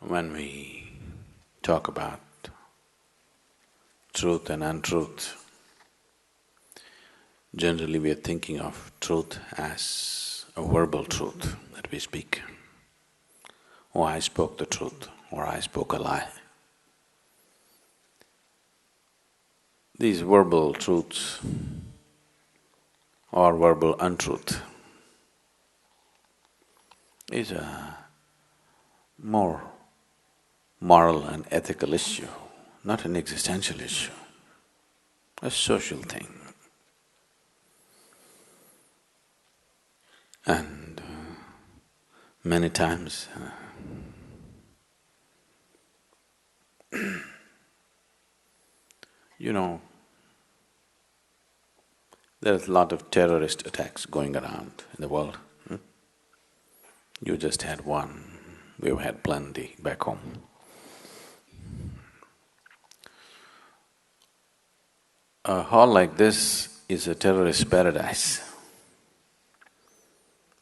When we talk about truth and untruth, generally we are thinking of truth as a verbal truth that we speak. Oh, I spoke the truth, or I spoke a lie. These verbal truths or verbal untruth is a more moral and ethical issue, not an existential issue, a social thing. And many times you know, there's a lot of terrorist attacks going around in the world. You just had one, we've had plenty back home. A hall like this is a terrorist paradise.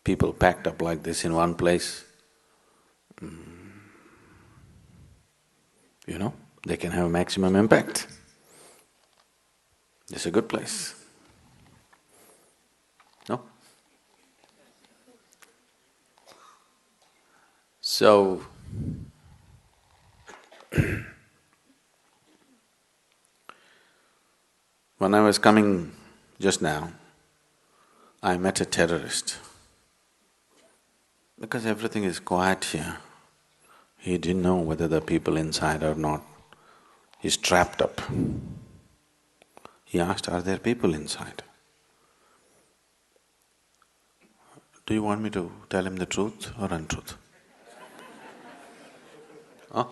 People packed up like this in one place, they can have maximum impact. It's a good place. No? So, when I was coming just now, I met a terrorist. Because everything is quiet here, he didn't know whether the people inside or not. He's trapped up. He asked, are there people inside? Do you want me to tell him the truth or untruth? Huh?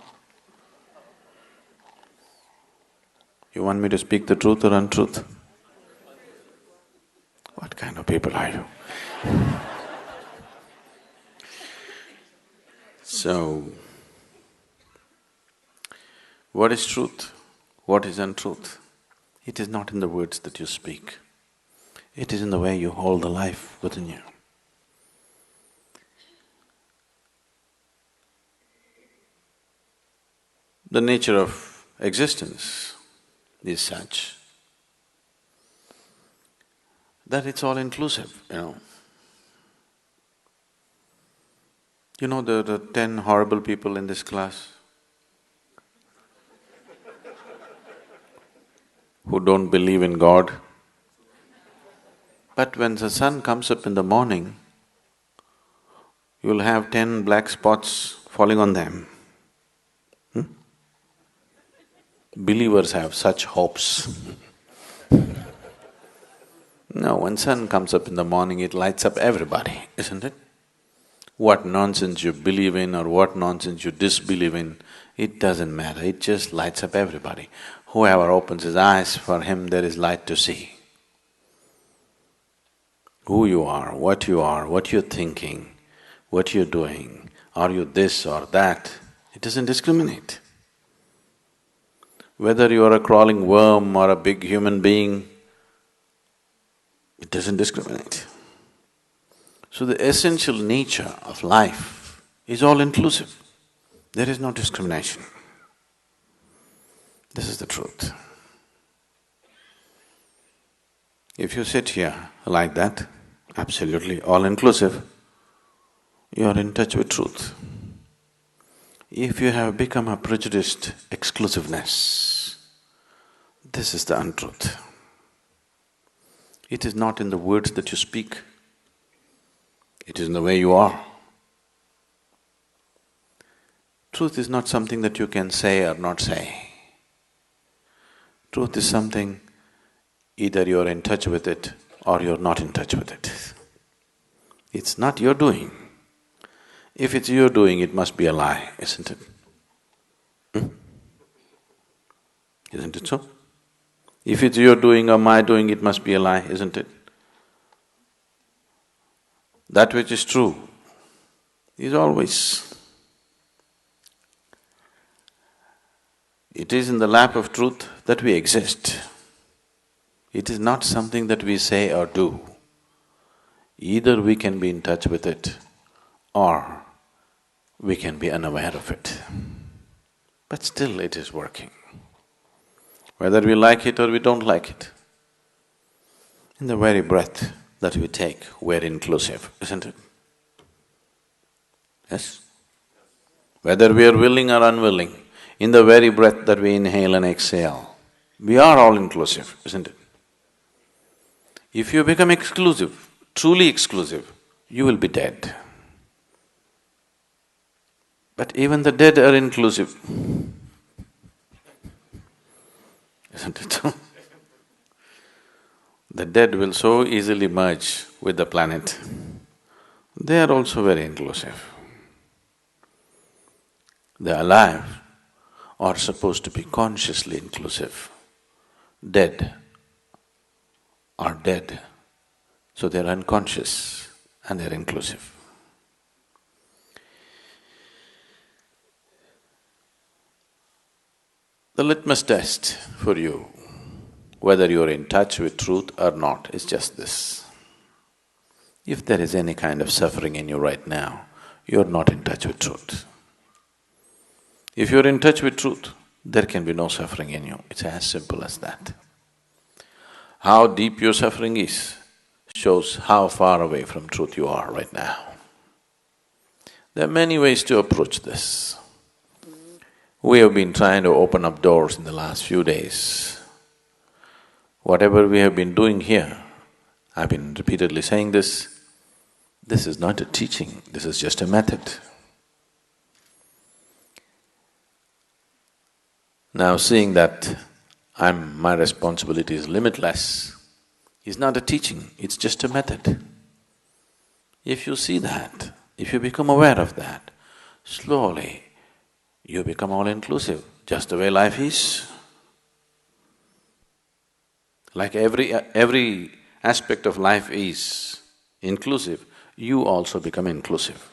You want me to speak the truth or untruth? What kind of people are you? So, what is truth? What is untruth? It is not in the words that you speak. It is in the way you hold the life within you. The nature of existence is such that it's all inclusive, You know the 10 horrible people in this class who don't believe in God. But when the sun comes up in the morning, you'll have 10 black spots falling on them. Believers have such hopes. No, when sun comes up in the morning, it lights up everybody, isn't it? What nonsense you believe in or what nonsense you disbelieve in, it doesn't matter, it just lights up everybody. Whoever opens his eyes, for him there is light to see. Who you are, what you're thinking, what you're doing, are you this or that, it doesn't discriminate. Whether you are a crawling worm or a big human being, it doesn't discriminate. So the essential nature of life is all inclusive. There is no discrimination. This is the truth. If you sit here like that, absolutely all-inclusive, you are in touch with truth. If you have become a prejudiced exclusiveness, this is the untruth. It is not in the words that you speak, it is in the way you are. Truth is not something that you can say or not say. Truth is something, either you're in touch with it or you're not in touch with it. It's not your doing. If it's your doing, it must be a lie, isn't it? Isn't it so? If it's your doing or my doing, it must be a lie, isn't it? That which is true is always. It is in the lap of truth that we exist. It is not something that we say or do. Either we can be in touch with it or we can be unaware of it. But still it is working. Whether we like it or we don't like it. In the very breath that we take, we're inclusive, isn't it? Yes? Whether we are willing or unwilling, in the very breath that we inhale and exhale, we are all inclusive, isn't it? If you become exclusive, truly exclusive, you will be dead. But even the dead are inclusive, isn't it? The dead will so easily merge with the planet. They are also very inclusive. The alive are supposed to be consciously inclusive. Dead are dead, so they're unconscious and they're inclusive. The litmus test for you, whether you're in touch with truth or not, is just this. If there is any kind of suffering in you right now, you're not in touch with truth. If you're in touch with truth, there can be no suffering in you. It's as simple as that. How deep your suffering is shows how far away from truth you are right now. There are many ways to approach this. We have been trying to open up doors in the last few days. Whatever we have been doing here, I've been repeatedly saying this is not a teaching, this is just a method. Now seeing that my responsibility is limitless, is not a teaching, it's just a method. If you see that, if you become aware of that, slowly you become all-inclusive, just the way life is. Like every aspect of life is inclusive, you also become inclusive.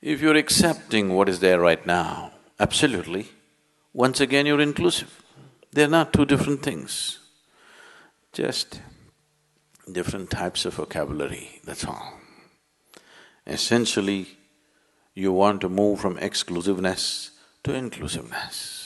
If you're accepting what is there right now, absolutely, once again you're inclusive. They're not two different things, just different types of vocabulary, that's all. Essentially, you want to move from exclusiveness to inclusiveness.